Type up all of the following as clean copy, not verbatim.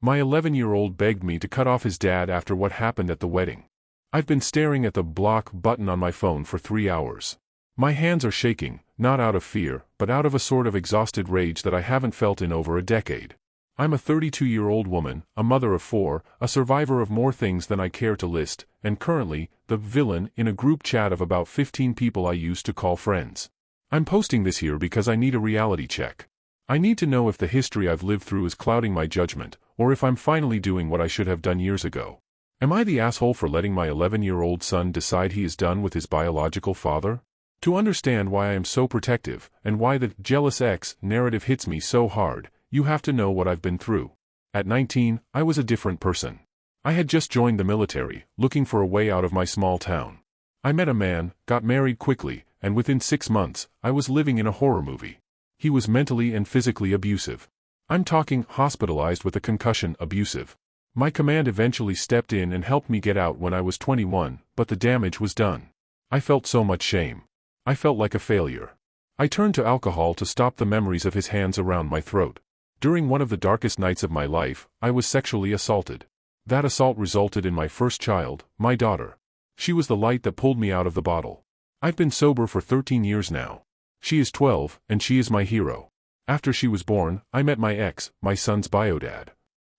My 11-year-old begged me to cut off his dad after what happened at the wedding. I've been staring at the block button on my phone for 3 hours. My hands are shaking, not out of fear, but out of a sort of exhausted rage that I haven't felt in over a decade. I'm a 32-year-old woman, a mother of 4, a survivor of more things than I care to list, and currently, the villain in a group chat of about 15 people I used to call friends. I'm posting this here because I need a reality check. I need to know if the history I've lived through is clouding my judgment, or if I'm finally doing what I should have done years ago. Am I the asshole for letting my 11-year-old son decide he is done with his biological father? To understand why I am so protective, and why the jealous ex narrative hits me so hard, you have to know what I've been through. At 19, I was a different person. I had just joined the military, looking for a way out of my small town. I met a man, got married quickly, and within 6 months, I was living in a horror movie. He was mentally and physically abusive. I'm talking hospitalized with a concussion abusive. My command eventually stepped in and helped me get out when I was 21, but the damage was done. I felt so much shame. I felt like a failure. I turned to alcohol to stop the memories of his hands around my throat. During one of the darkest nights of my life, I was sexually assaulted. That assault resulted in my first child, my daughter. She was the light that pulled me out of the bottle. I've been sober for 13 years now. She is 12, and she is my hero. After she was born, I met my ex, my son's biodad.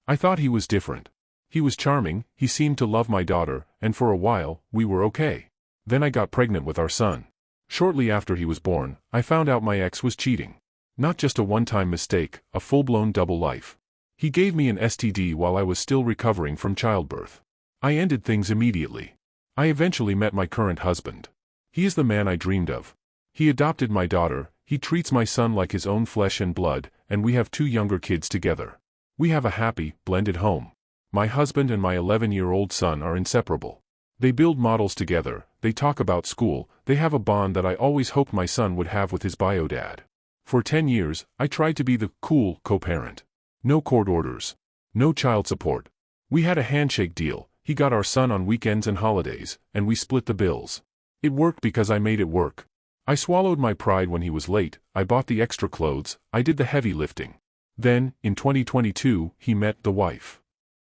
I thought he was different. He was charming, he seemed to love my daughter, and for a while, we were okay. Then I got pregnant with our son. Shortly after he was born, I found out my ex was cheating. Not just a one-time mistake, a full-blown double life. He gave me an STD while I was still recovering from childbirth. I ended things immediately. I eventually met my current husband. He is the man I dreamed of. He adopted my daughter, he treats my son like his own flesh and blood, and we have 2 younger kids together. We have a happy, blended home. My husband and my 11-year-old son are inseparable. They build models together, they talk about school, they have a bond that I always hoped my son would have with his biodad. For 10 years, I tried to be the cool co-parent. No court orders. No child support. We had a handshake deal, he got our son on weekends and holidays, and we split the bills. It worked because I made it work. I swallowed my pride when he was late, I bought the extra clothes, I did the heavy lifting. Then, in 2022, he met the wife.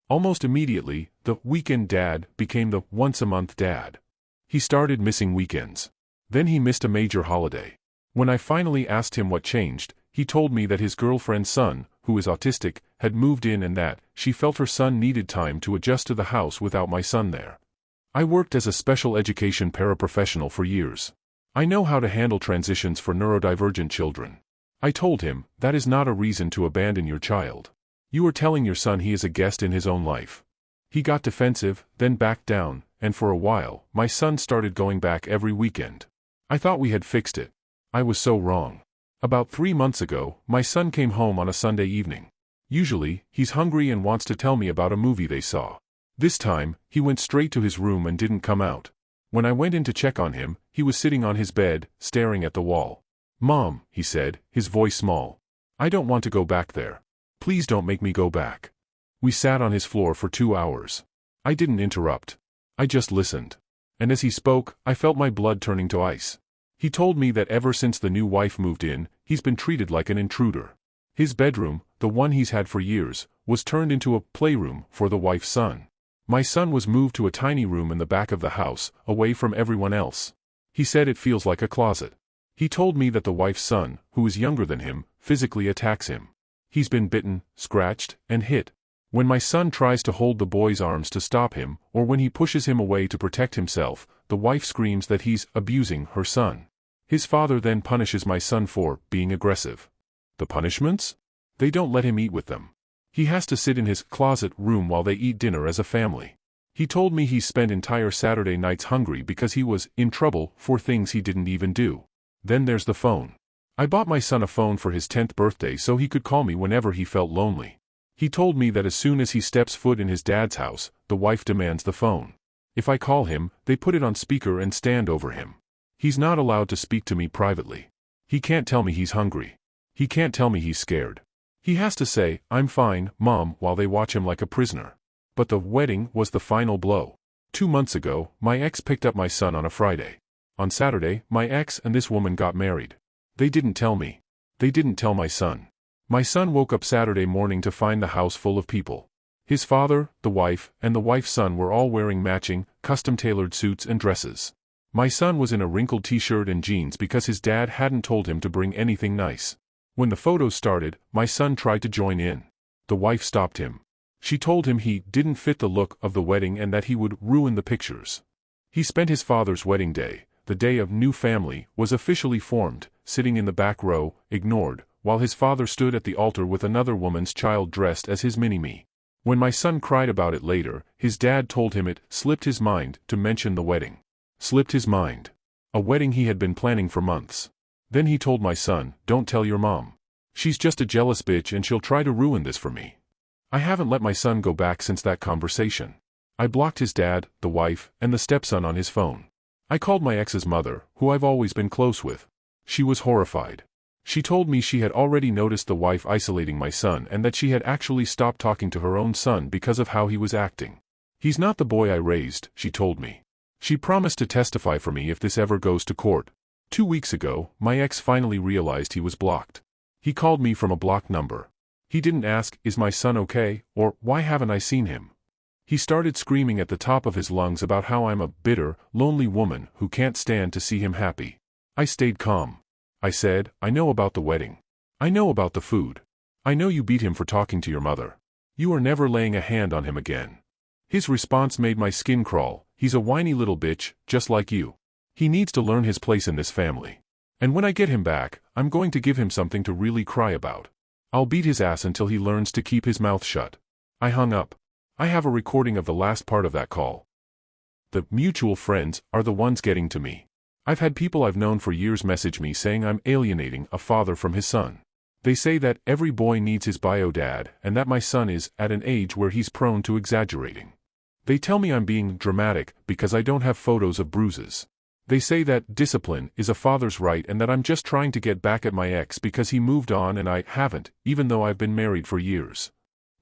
Almost immediately, the weekend dad became the once-a-month dad. He started missing weekends. Then he missed a major holiday. When I finally asked him what changed, he told me that his girlfriend's son, who is autistic, had moved in and that she felt her son needed time to adjust to the house without my son there. I worked as a special education paraprofessional for years. I know how to handle transitions for neurodivergent children. I told him, that is not a reason to abandon your child. You are telling your son he is a guest in his own life. He got defensive, then backed down, and for a while, my son started going back every weekend. I thought we had fixed it. I was so wrong. About 3 months ago, my son came home on a Sunday evening. Usually, he's hungry and wants to tell me about a movie they saw. This time, he went straight to his room and didn't come out. When I went in to check on him, he was sitting on his bed, staring at the wall. "Mom," he said, his voice small. "I don't want to go back there. Please don't make me go back." We sat on his floor for 2 hours. I didn't interrupt. I just listened. And as he spoke, I felt my blood turning to ice. He told me that ever since the new wife moved in, he's been treated like an intruder. His bedroom, the one he's had for years, was turned into a playroom for the wife's son. My son was moved to a tiny room in the back of the house, away from everyone else. He said it feels like a closet. He told me that the wife's son, who is younger than him, physically attacks him. He's been bitten, scratched, and hit. When my son tries to hold the boy's arms to stop him, or when he pushes him away to protect himself, the wife screams that he's abusing her son. His father then punishes my son for being aggressive. The punishments? They don't let him eat with them. He has to sit in his closet room while they eat dinner as a family. He told me he spent entire Saturday nights hungry because he was in trouble for things he didn't even do. Then there's the phone. I bought my son a phone for his 10th birthday so he could call me whenever he felt lonely. He told me that as soon as he steps foot in his dad's house, the wife demands the phone. If I call him, they put it on speaker and stand over him. He's not allowed to speak to me privately. He can't tell me he's hungry. He can't tell me he's scared. He has to say, "I'm fine, Mom," while they watch him like a prisoner. But the wedding was the final blow. 2 months ago, my ex picked up my son on a Friday. On Saturday, my ex and this woman got married. They didn't tell me. They didn't tell my son. My son woke up Saturday morning to find the house full of people. His father, the wife, and the wife's son were all wearing matching, custom-tailored suits and dresses. My son was in a wrinkled t-shirt and jeans because his dad hadn't told him to bring anything nice. When the photos started, my son tried to join in. The wife stopped him. She told him he didn't fit the look of the wedding and that he would ruin the pictures. He spent his father's wedding day, the day of new family was officially formed, sitting in the back row, ignored, while his father stood at the altar with another woman's child dressed as his mini-me. When my son cried about it later, his dad told him it slipped his mind to mention the wedding. Slipped his mind. A wedding he had been planning for months. Then he told my son, "Don't tell your mom. She's just a jealous bitch and she'll try to ruin this for me." I haven't let my son go back since that conversation. I blocked his dad, the wife, and the stepson on his phone. I called my ex's mother, who I've always been close with. She was horrified. She told me she had already noticed the wife isolating my son and that she had actually stopped talking to her own son because of how he was acting. "He's not the boy I raised," she told me. She promised to testify for me if this ever goes to court. 2 weeks ago, my ex finally realized he was blocked. He called me from a blocked number. He didn't ask, "Is my son okay?" or "Why haven't I seen him?" He started screaming at the top of his lungs about how I'm a bitter, lonely woman who can't stand to see him happy. I stayed calm. I said, "I know about the wedding. I know about the food. I know you beat him for talking to your mother. You are never laying a hand on him again." His response made my skin crawl. "He's a whiny little bitch, just like you. He needs to learn his place in this family. And when I get him back, I'm going to give him something to really cry about. I'll beat his ass until he learns to keep his mouth shut." I hung up. I have a recording of the last part of that call. The mutual friends are the ones getting to me. I've had people I've known for years message me saying I'm alienating a father from his son. They say that every boy needs his bio dad and that my son is at an age where he's prone to exaggerating. They tell me I'm being dramatic because I don't have photos of bruises. They say that discipline is a father's right and that I'm just trying to get back at my ex because he moved on and I haven't, even though I've been married for years.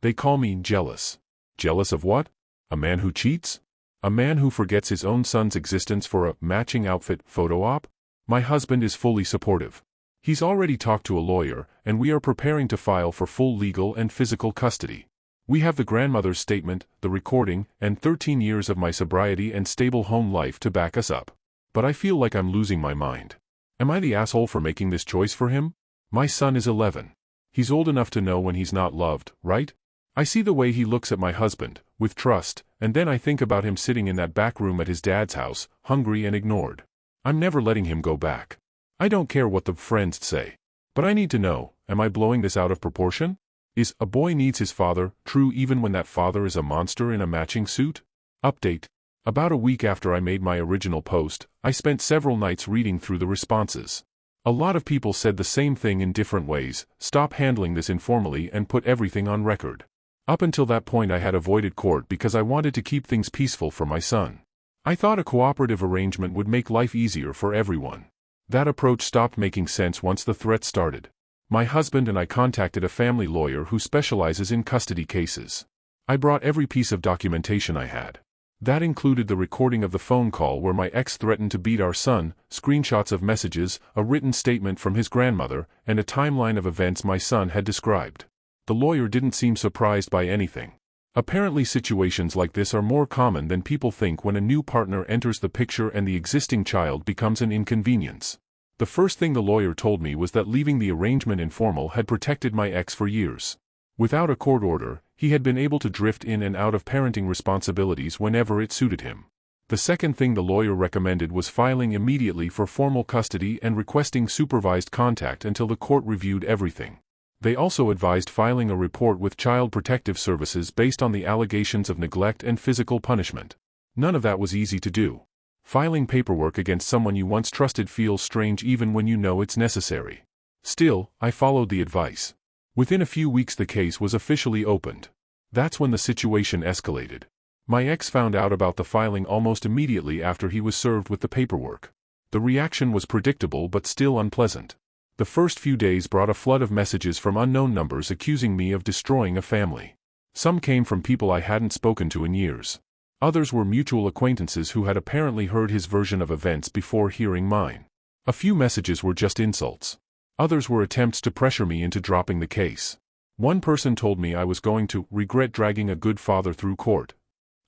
They call me jealous. Jealous of what? A man who cheats? A man who forgets his own son's existence for a matching outfit photo op? My husband is fully supportive. He's already talked to a lawyer, and we are preparing to file for full legal and physical custody. We have the grandmother's statement, the recording, and 13 years of my sobriety and stable home life to back us up. But I feel like I'm losing my mind. Am I the asshole for making this choice for him? My son is 11. He's old enough to know when he's not loved, right? I see the way he looks at my husband, with trust, and then I think about him sitting in that back room at his dad's house, hungry and ignored. I'm never letting him go back. I don't care what the friends say. But I need to know, am I blowing this out of proportion? Is "a boy needs his father" true even when that father is a monster in a matching suit? Update. About a week after I made my original post, I spent several nights reading through the responses. A lot of people said the same thing in different ways: stop handling this informally and put everything on record. Up until that point I had avoided court because I wanted to keep things peaceful for my son. I thought a cooperative arrangement would make life easier for everyone. That approach stopped making sense once the threat started. My husband and I contacted a family lawyer who specializes in custody cases. I brought every piece of documentation I had. That included the recording of the phone call where my ex threatened to beat our son, screenshots of messages, a written statement from his grandmother, and a timeline of events my son had described. The lawyer didn't seem surprised by anything. Apparently situations like this are more common than people think when a new partner enters the picture and the existing child becomes an inconvenience. The first thing the lawyer told me was that leaving the arrangement informal had protected my ex for years. Without a court order, he had been able to drift in and out of parenting responsibilities whenever it suited him. The second thing the lawyer recommended was filing immediately for formal custody and requesting supervised contact until the court reviewed everything. They also advised filing a report with Child Protective Services based on the allegations of neglect and physical punishment. None of that was easy to do. Filing paperwork against someone you once trusted feels strange even when you know it's necessary. Still, I followed the advice. Within a few weeks the case was officially opened. That's when the situation escalated. My ex found out about the filing almost immediately after he was served with the paperwork. The reaction was predictable but still unpleasant. The first few days brought a flood of messages from unknown numbers accusing me of destroying a family. Some came from people I hadn't spoken to in years. Others were mutual acquaintances who had apparently heard his version of events before hearing mine. A few messages were just insults. Others were attempts to pressure me into dropping the case. One person told me I was going to regret dragging a good father through court.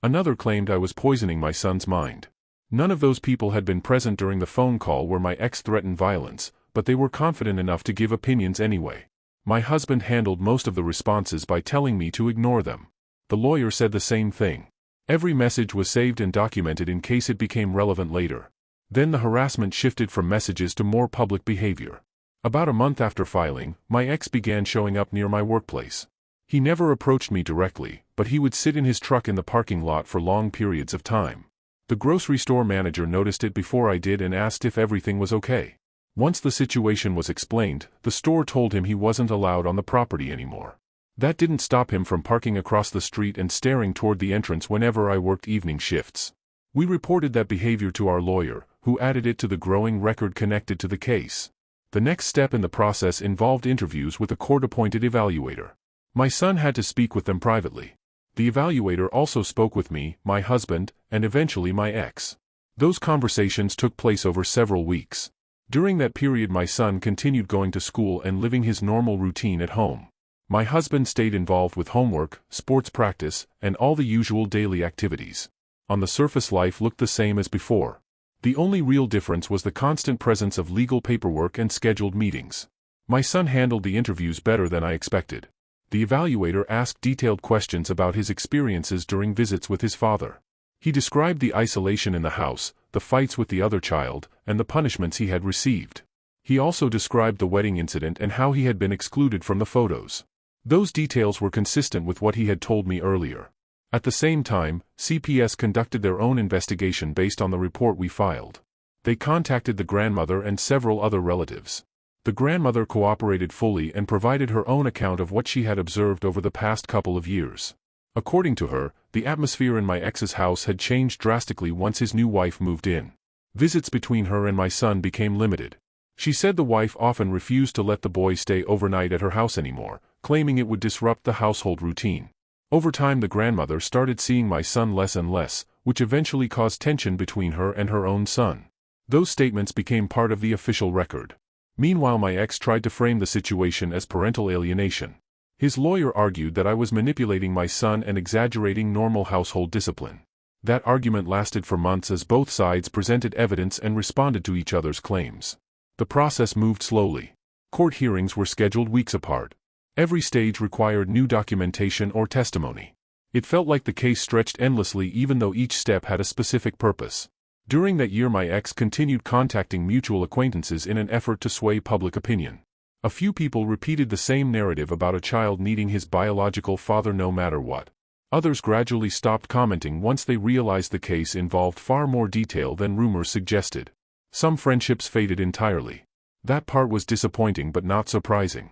Another claimed I was poisoning my son's mind. None of those people had been present during the phone call where my ex threatened violence, but they were confident enough to give opinions anyway. My husband handled most of the responses by telling me to ignore them. The lawyer said the same thing. Every message was saved and documented in case it became relevant later. Then the harassment shifted from messages to more public behavior. About a month after filing, my ex began showing up near my workplace. He never approached me directly, but he would sit in his truck in the parking lot for long periods of time. The grocery store manager noticed it before I did and asked if everything was okay. Once the situation was explained, the store told him he wasn't allowed on the property anymore. That didn't stop him from parking across the street and staring toward the entrance whenever I worked evening shifts. We reported that behavior to our lawyer, who added it to the growing record connected to the case. The next step in the process involved interviews with a court-appointed evaluator. My son had to speak with them privately. The evaluator also spoke with me, my husband, and eventually my ex. Those conversations took place over several weeks. During that period my son continued going to school and living his normal routine at home. My husband stayed involved with homework, sports practice, and all the usual daily activities. On the surface life looked the same as before. The only real difference was the constant presence of legal paperwork and scheduled meetings. My son handled the interviews better than I expected. The evaluator asked detailed questions about his experiences during visits with his father. He described the isolation in the house, the fights with the other child, and the punishments he had received. He also described the wedding incident and how he had been excluded from the photos. Those details were consistent with what he had told me earlier. At the same time, CPS conducted their own investigation based on the report we filed. They contacted the grandmother and several other relatives. The grandmother cooperated fully and provided her own account of what she had observed over the past couple of years. According to her, the atmosphere in my ex's house had changed drastically once his new wife moved in. Visits between her and my son became limited. She said the wife often refused to let the boy stay overnight at her house anymore, claiming it would disrupt the household routine. Over time the grandmother started seeing my son less and less, which eventually caused tension between her and her own son. Those statements became part of the official record. Meanwhile my ex tried to frame the situation as parental alienation. His lawyer argued that I was manipulating my son and exaggerating normal household discipline. That argument lasted for months as both sides presented evidence and responded to each other's claims. The process moved slowly. Court hearings were scheduled weeks apart. Every stage required new documentation or testimony. It felt like the case stretched endlessly even though each step had a specific purpose. During that year my ex continued contacting mutual acquaintances in an effort to sway public opinion. A few people repeated the same narrative about a child needing his biological father no matter what. Others gradually stopped commenting once they realized the case involved far more detail than rumors suggested. Some friendships faded entirely. That part was disappointing but not surprising.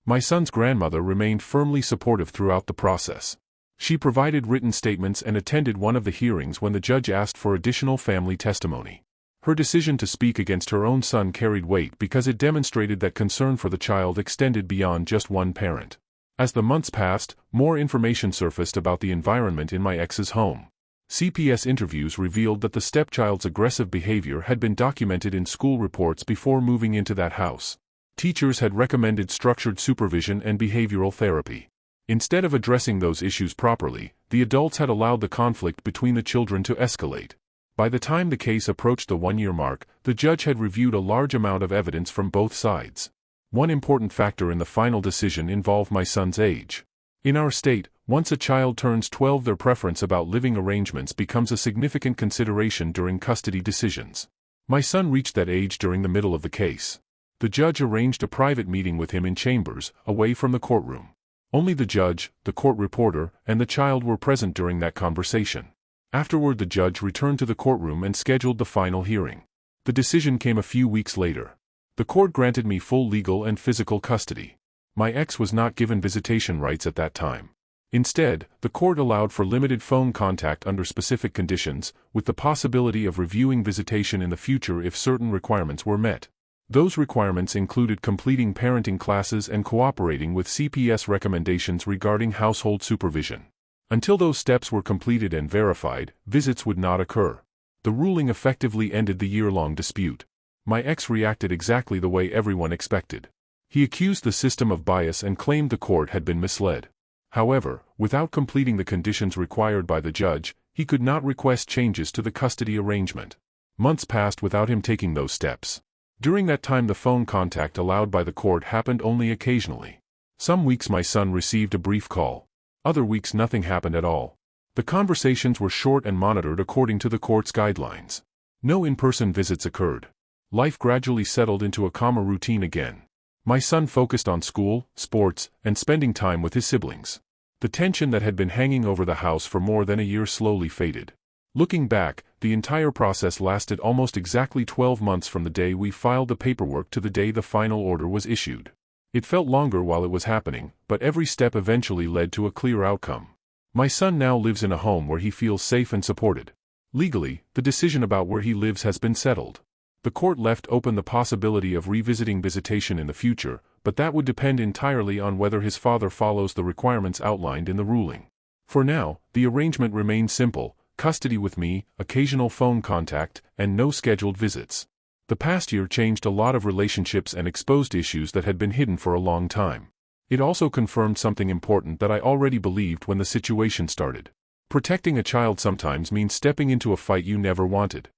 My son's grandmother remained firmly supportive throughout the process. She provided written statements and attended one of the hearings when the judge asked for additional family testimony. Her decision to speak against her own son carried weight because it demonstrated that concern for the child extended beyond just one parent. As the months passed, more information surfaced about the environment in my ex's home. CPS interviews revealed that the stepchild's aggressive behavior had been documented in school reports before moving into that house. Teachers had recommended structured supervision and behavioral therapy. Instead of addressing those issues properly, the adults had allowed the conflict between the children to escalate. By the time the case approached the one-year mark, the judge had reviewed a large amount of evidence from both sides. One important factor in the final decision involved my son's age. In our state, once a child turns 12, their preference about living arrangements becomes a significant consideration during custody decisions. My son reached that age during the middle of the case. The judge arranged a private meeting with him in chambers, away from the courtroom. Only the judge, the court reporter, and the child were present during that conversation. Afterward the judge returned to the courtroom and scheduled the final hearing. The decision came a few weeks later. The court granted me full legal and physical custody. My ex was not given visitation rights at that time. Instead, the court allowed for limited phone contact under specific conditions, with the possibility of reviewing visitation in the future if certain requirements were met. Those requirements included completing parenting classes and cooperating with CPS recommendations regarding household supervision. Until those steps were completed and verified, visits would not occur. The ruling effectively ended the year-long dispute. My ex reacted exactly the way everyone expected. He accused the system of bias and claimed the court had been misled. However, without completing the conditions required by the judge, he could not request changes to the custody arrangement. Months passed without him taking those steps. During that time, the phone contact allowed by the court happened only occasionally. Some weeks my son received a brief call. Other weeks nothing happened at all. The conversations were short and monitored according to the court's guidelines. No in-person visits occurred. Life gradually settled into a calmer routine again. My son focused on school, sports, and spending time with his siblings. The tension that had been hanging over the house for more than a year slowly faded. Looking back, the entire process lasted almost exactly 12 months from the day we filed the paperwork to the day the final order was issued. It felt longer while it was happening, but every step eventually led to a clear outcome. My son now lives in a home where he feels safe and supported. Legally, the decision about where he lives has been settled. The court left open the possibility of revisiting visitation in the future, but that would depend entirely on whether his father follows the requirements outlined in the ruling. For now, the arrangement remains simple: custody with me, occasional phone contact, and no scheduled visits. The past year changed a lot of relationships and exposed issues that had been hidden for a long time. It also confirmed something important that I already believed when the situation started. Protecting a child sometimes means stepping into a fight you never wanted.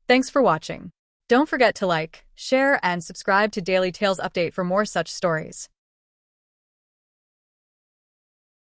Thanks for watching. Don't forget to like, share, and subscribe to Daily Tales Update for more such stories.